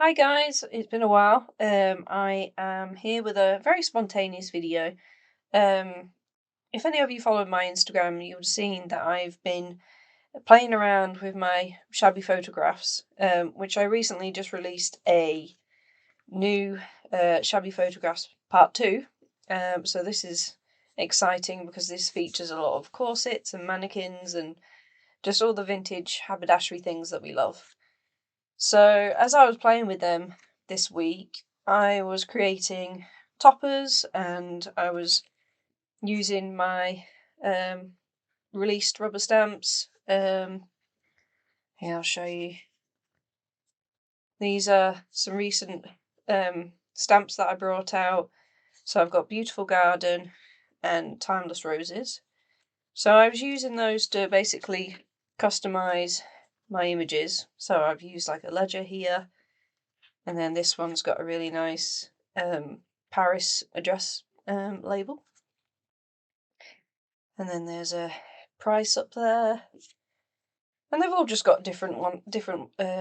Hi guys, it's been a while. I am here with a very spontaneous video. If any of you follow my Instagram, you'll have seen that I've been playing around with my shabby photographs, which I recently just released a new shabby photographs part 2. So this is exciting because this features a lot of corsets and mannequins and just all the vintage haberdashery things that we love. So as I was playing with them this week, I was creating toppers and I was using my released rubber stamps. Here, I'll show you. These are some recent stamps that I brought out. So I've got Beautiful Garden and Timeless Roses. So I was using those to basically customize my images. So I've used like a ledger here. And then this one's got a really nice Paris address label. And then there's a price up there. And they've all just got different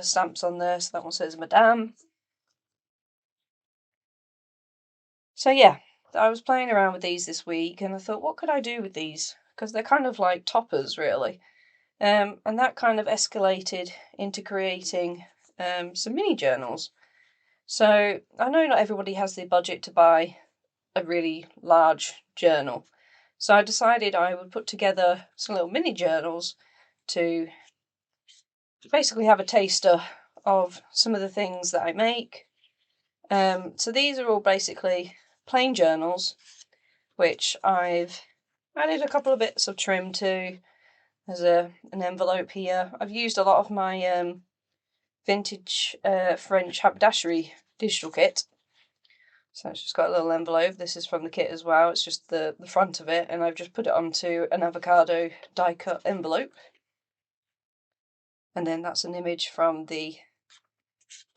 stamps on there. So that one says Madame. So yeah, I was playing around with these this week and I thought, what could I do with these? Because they're kind of like toppers, really. And that kind of escalated into creating some mini journals. So I know not everybody has the budget to buy a really large journal. So I decided I would put together some little mini journals to basically have a taster of some of the things that I make. So these are all basically plain journals, which I've added a couple of bits of trim to. There's an envelope here. I've used a lot of my vintage French Haberdashery digital kit. So it's just got a little envelope. This is from the kit as well. It's just the front of it, and I've just put it onto an avocado die cut envelope. And then that's an image from the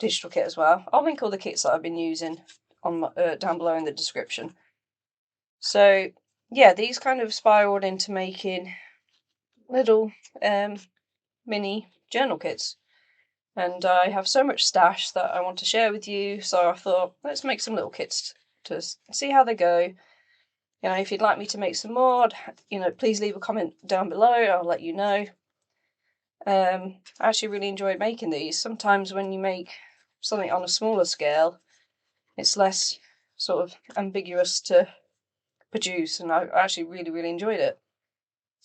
digital kit as well. I'll link all the kits that I've been using on my, down below in the description. So yeah, these kind of spiraled into making little mini journal kits. And I have so much stash that I want to share with you, so I thought, let's make some little kits to see how they go. You know, if you'd like me to make some more, please leave a comment down below. I'll let you know. I actually really enjoyed making these. Sometimes when you make something on a smaller scale, it's less sort of ambiguous to produce, and I actually really enjoyed it.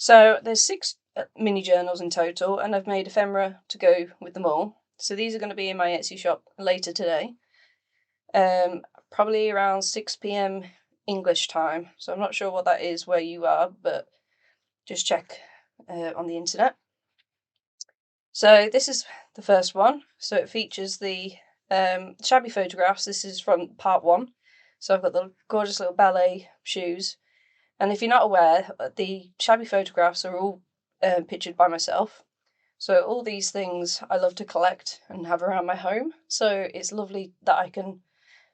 So there's 6 mini journals in total, and I've made ephemera to go with them all. So these are going to be in my Etsy shop later today, probably around 6 p.m. English time. So I'm not sure what that is where you are, but just check on the internet. So this is the first one. So it features the shabby photographs. This is from part 1. So I've got the gorgeous little ballet shoes. And if you're not aware, the shabby photographs are all pictured by myself. So all these things I love to collect and have around my home. So it's lovely that I can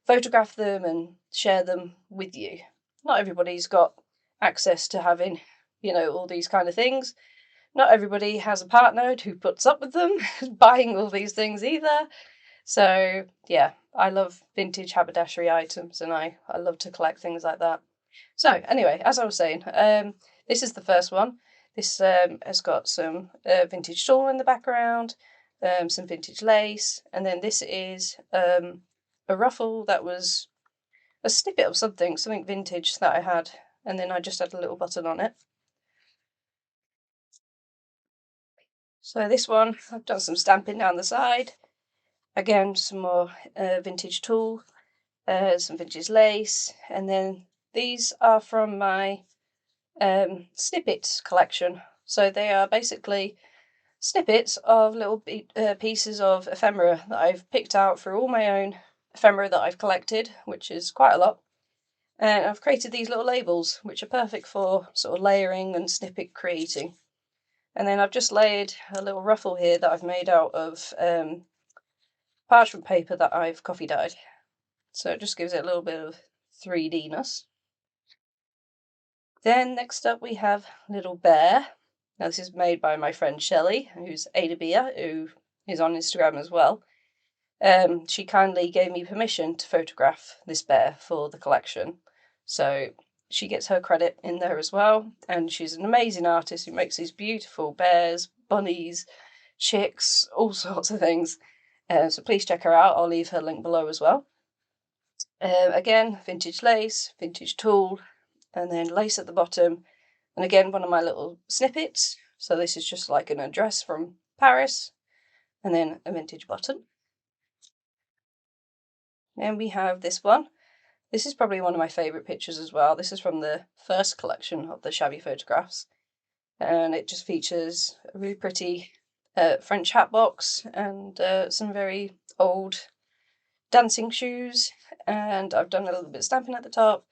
photograph them and share them with you. Not everybody's got access to having, all these kind of things. Not everybody has a partner who puts up with them buying all these things either. So yeah, I love vintage haberdashery items and I love to collect things like that. So anyway, as I was saying, this is the first one. This has got some vintage tulle in the background, some vintage lace, and then this is a ruffle that was a snippet of something vintage that I had, and then I just had a little button on it. So this one, I've done some stamping down the side. Again, some more vintage tulle, some vintage lace, and then these are from my Snippets collection. So they are basically snippets of little pieces of ephemera that I've picked out through all my own ephemera that I've collected, which is quite a lot. And I've created these little labels, which are perfect for sort of layering and snippet creating. And then I've just layered a little ruffle here that I've made out of parchment paper that I've coffee dyed. So it just gives it a little bit of 3D-ness. Then next up we have Little Bear. Now this is made by my friend Shelley, who's Ada Beer, who is on Instagram as well. she kindly gave me permission to photograph this bear for the collection. So she gets her credit in there as well. And she's an amazing artist who makes these beautiful bears, bunnies, chicks, all sorts of things. So please check her out. I'll leave her link below as well. Again, vintage lace, vintage tulle, and then lace at the bottom. And again, one of my little snippets. So this is just like an address from Paris, and then a vintage button. And we have this one. This is probably one of my favourite pictures as well. This is from the first collection of the Shabby photographs. And it just features a really pretty French hat box and some very old dancing shoes. And I've done a little bit of stamping at the top.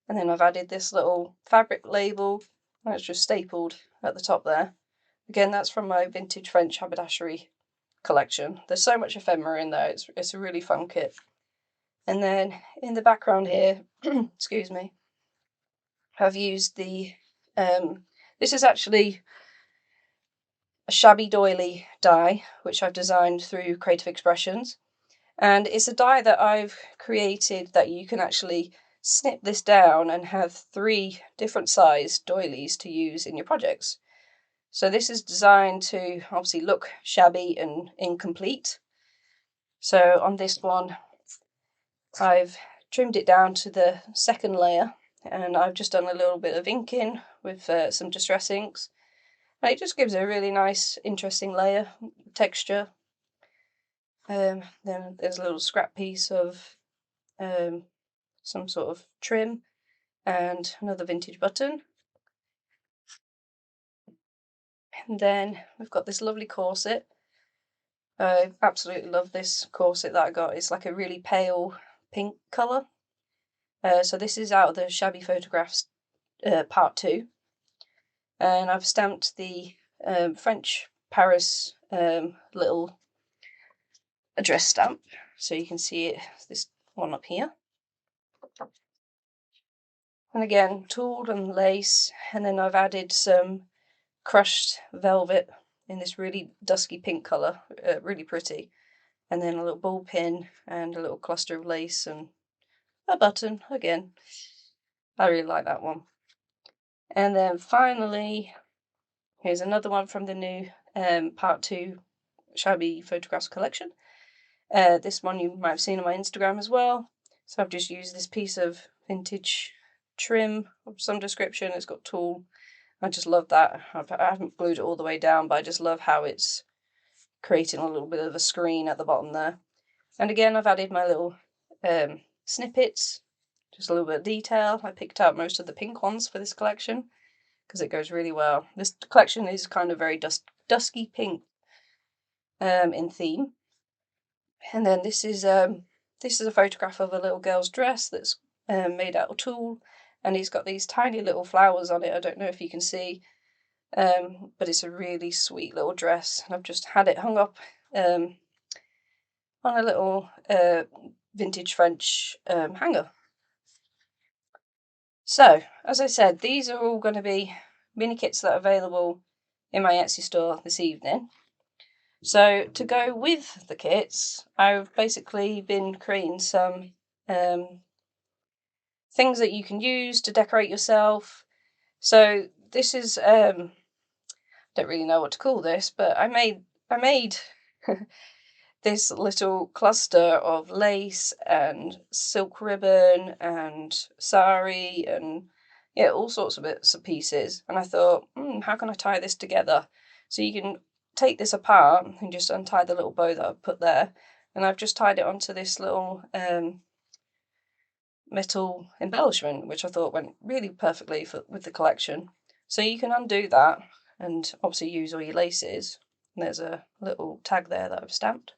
And then I've added this little fabric label. And it's just stapled at the top there. Again, that's from my vintage French haberdashery collection. There's so much ephemera in there. It's a really fun kit. And then in the background here, excuse me, I've used the, this is actually a shabby doily die, which I've designed through Creative Expressions. And it's a die that I've created that you can actually snip this down and have 3 different size doilies to use in your projects. So this is designed to obviously look shabby and incomplete. So on this one, I've trimmed it down to the second layer, and I've just done a little bit of inking with some distress inks. And it just gives a really nice, interesting layer texture. Then there's a little scrap piece of some sort of trim and another vintage button. And then we've got this lovely corset. I absolutely love this corset that I got. It's like a really pale pink colour. So this is out of the Shabby Photographs part 2. And I've stamped the French Paris little address stamp. So you can see it, this one up here. And again, tooled and lace. And then I've added some crushed velvet in this really dusky pink colour, really pretty. And then a little ball pin and a little cluster of lace and a button again. I really like that one. And then finally, here's another one from the new part 2 Shabby Photographs collection. This one you might have seen on my Instagram as well. So I've just used this piece of vintage trim of some description. It's got tulle. I just love that. I haven't glued it all the way down, but I just love how it's creating a little bit of a screen at the bottom there. And again, I've added my little snippets, just a little bit of detail. I picked out most of the pink ones for this collection because it goes really well. This collection is kind of very dusky pink in theme. And then this is a photograph of a little girl's dress that's made out of tulle, and he's got these tiny little flowers on it. I don't know if you can see, but it's a really sweet little dress. And I've just had it hung up on a little vintage French hanger. So, as I said, these are all going to be mini kits that are available in my Etsy store this evening. So to go with the kits, I've basically been creating some things that you can use to decorate yourself. So this is don't really know what to call this, but I made this little cluster of lace and silk ribbon and sari and yeah, all sorts of bits and pieces. And I thought, how can I tie this together? So you can take this apart and just untie the little bow that I've put there, and I've just tied it onto this little metal embellishment, which I thought went really perfectly with the collection. So you can undo that and obviously use all your laces. And there's a little tag there that I've stamped.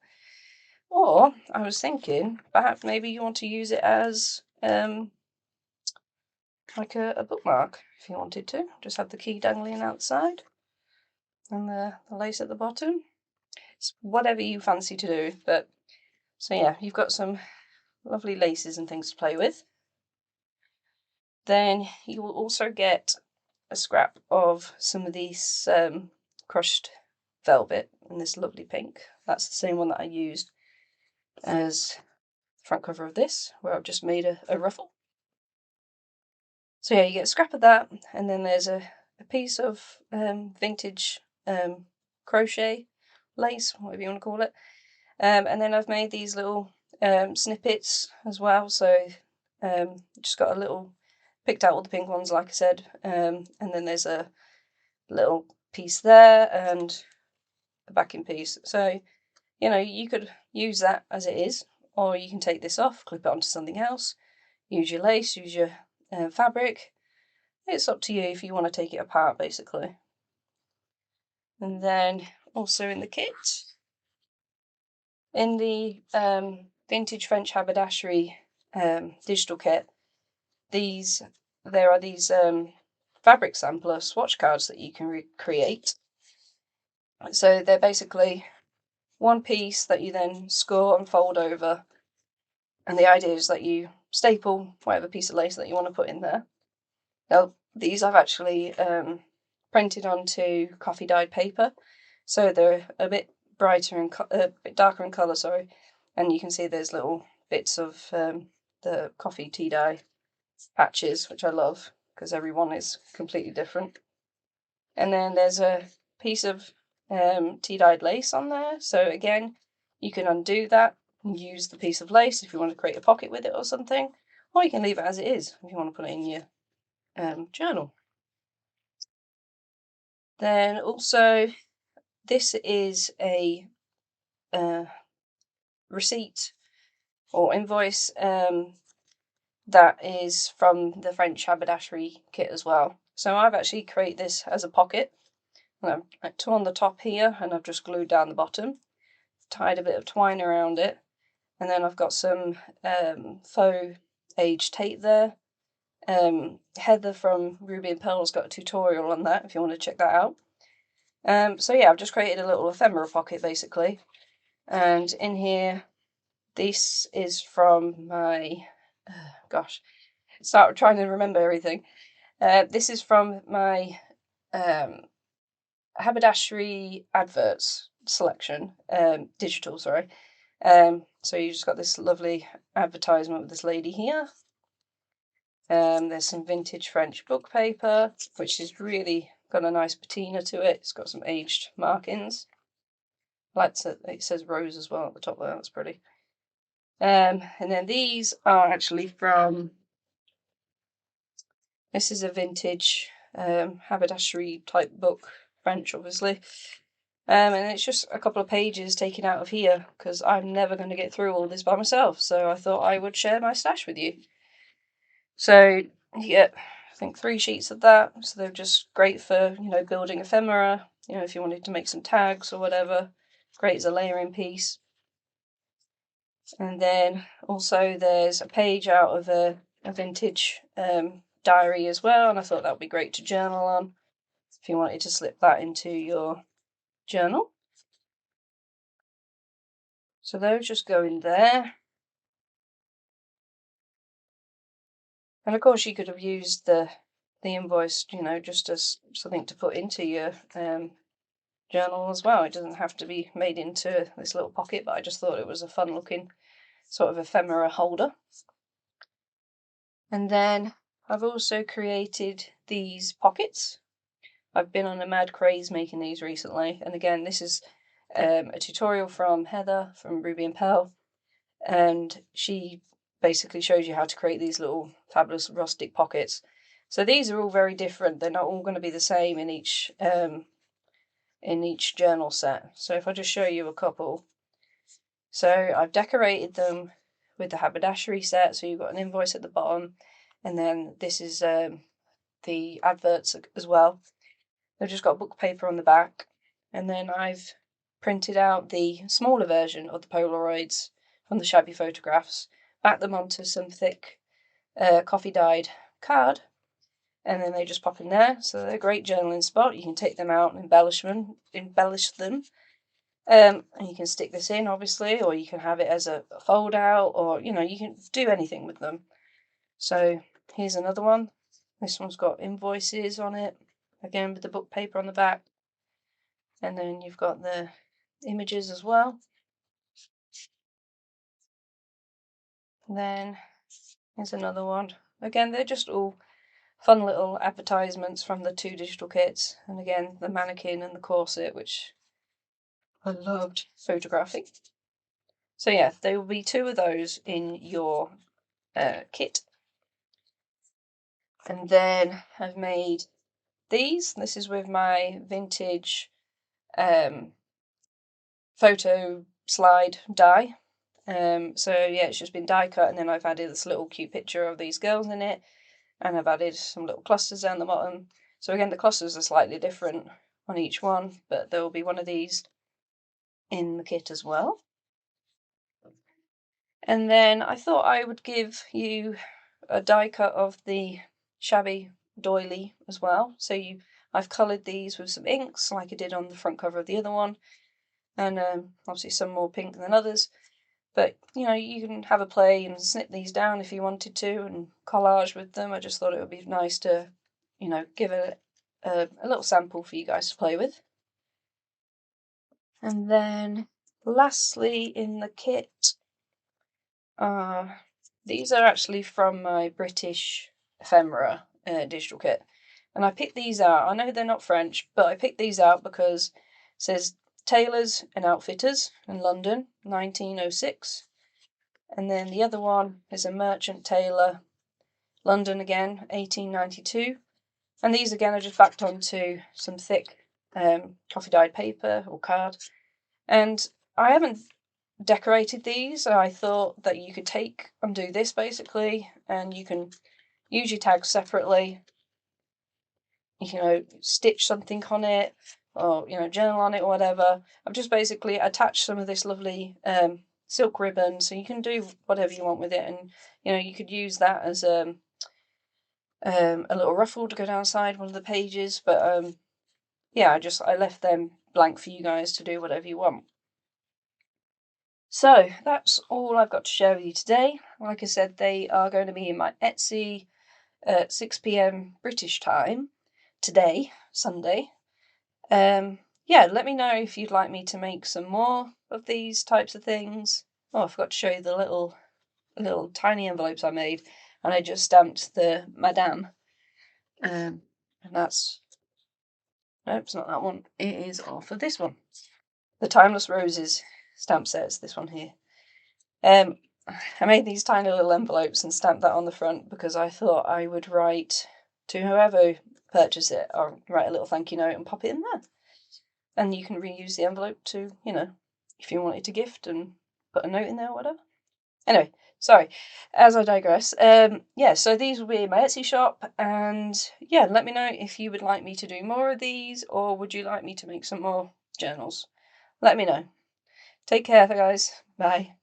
Or I was thinking perhaps maybe you want to use it as like a bookmark if you wanted to. Just have the key dangling outside and the lace at the bottom. It's whatever you fancy to do. But so yeah, you've got some lovely laces and things to play with. Then you will also get a scrap of some of these crushed velvet in this lovely pink. That's the same one that I used as the front cover of this, where I've just made a ruffle. So yeah, you get a scrap of that, and then there's a piece of vintage crochet lace, whatever you want to call it. And then I've made these little snippets as well. So just got a little, picked out all the pink ones, like I said, and then there's a little piece there and a backing piece. So, you know, you could use that as it is, or you can take this off, clip it onto something else, use your lace, use your fabric. It's up to you if you want to take it apart, basically. And then also in the kit, in the vintage French haberdashery digital kit, there are these fabric sampler swatch cards that you can create. So they're basically one piece that you then score and fold over, and the idea is that you staple whatever piece of lace that you want to put in there. Now these I've actually printed onto coffee dyed paper, so they're a bit brighter and a bit darker in colour, sorry, and you can see there's little bits of the coffee tea dye patches, which I love because every one is completely different. And then there's a piece of tea dyed lace on there, so again you can undo that and use the piece of lace if you want to create a pocket with it or something, or you can leave it as it is if you want to put it in your journal. Then also, this is a receipt or invoice that is from the French haberdashery kit as well. So I've actually created this as a pocket. I've torn the top here and I've just glued down the bottom, tied a bit of twine around it, and then I've got some faux age tape there. Heather from Ruby and Pearl's got a tutorial on that if you want to check that out. So yeah, I've just created a little ephemera pocket basically, and in here, this is from my, start trying to remember everything. This is from my Haberdashery Adverts selection, digital, sorry. So you just got this lovely advertisement with this lady here. There's some vintage French book paper, which is really got a nice patina to it. It's got some aged markings. I like that it says rose as well at the top there. That's pretty. And then these are actually from. This is a vintage haberdashery type book, French, obviously. And it's just a couple of pages taken out of here because I'm never going to get through all this by myself. So I thought I would share my stash with you. So you get, I think, 3 sheets of that. So they're just great for, you know, building ephemera. You know, if you wanted to make some tags or whatever, great as a layering piece. And then also there's a page out of a vintage diary as well, and I thought that would be great to journal on if you wanted to slip that into your journal. So those just go in there. And of course you could have used the invoice, you know, just as something to put into your journal as well. It doesn't have to be made into this little pocket, but I just thought it was a fun looking sort of ephemera holder. And then I've also created these pockets. I've been on a mad craze making these recently, and again, this is a tutorial from Heather from Ruby and Pearl, and she basically shows you how to create these little fabulous rustic pockets. So these are all very different. They're not all going to be the same in each journal set. So if I just show you a couple. So I've decorated them with the haberdashery set. So you've got an invoice at the bottom, and then this is the adverts as well. They've just got book paper on the back, and then I've printed out the smaller version of the Polaroids from the Shabby photographs, backed them onto some thick coffee dyed card, and then they just pop in there. So they're a great journaling spot. You can take them out and embellish them, and you can stick this in, obviously, or you can have it as a fold out, or you know, you can do anything with them. So here's another one. This one's got invoices on it, again with the book paper on the back. And then you've got the images as well. And then here's another one. Again, they're just all fun little advertisements from the 2 digital kits. And again, the mannequin and the corset, which I loved photographing. So yeah, there will be 2 of those in your kit. And then I've made these. This is with my vintage photo slide die. So yeah, it's just been die cut, and then I've added this little cute picture of these girls in it, and I've added some little clusters down the bottom. So again, the clusters are slightly different on each one, but there will be one of these in the kit as well. And then I thought I would give you a die cut of the Shabby doily as well. So I've coloured these with some inks like I did on the front cover of the other one, and obviously some more pink than others. But you know, you can have a play and snip these down if you wanted to and collage with them. I just thought it would be nice to, you know, give a little sample for you guys to play with. And then lastly in the kit, these are actually from my British Ephemera digital kit. And I picked these out. I know they're not French, but I picked these out because it says Tailors and Outfitters in London, 1906. And then the other one is a merchant tailor, London again, 1892. And these again are just backed onto some thick coffee dyed paper or card. And I haven't decorated these. I thought that you could take and do this basically, and you can use your tags separately. You know, stitch something on it, or you know, journal on it or whatever. I've just basically attached some of this lovely silk ribbon, so you can do whatever you want with it, and you know, you could use that as a little ruffle to go down side one of the pages. But yeah, I left them blank for you guys to do whatever you want. So that's all I've got to share with you today. Like I said, they are going to be in my Etsy at 6 p.m. British time today, Sunday. Yeah, let me know if you'd like me to make some more of these types of things. Oh, I forgot to show you the little tiny envelopes I made, and I just stamped the Madame. And that's, nope, it's not that one. It is off of this one. The Timeless Roses stamp set is this one here. I made these tiny little envelopes and stamped that on the front because I thought I would write to whoever purchased it, or write a little thank you note and pop it in there. And you can reuse the envelope to, you know, if you wanted to gift and put a note in there or whatever. Anyway, sorry, as I digress. Yeah, so these will be in my Etsy shop, and yeah, let me know if you would like me to do more of these, or would you like me to make some more journals. Let me know. Take care, guys. Bye.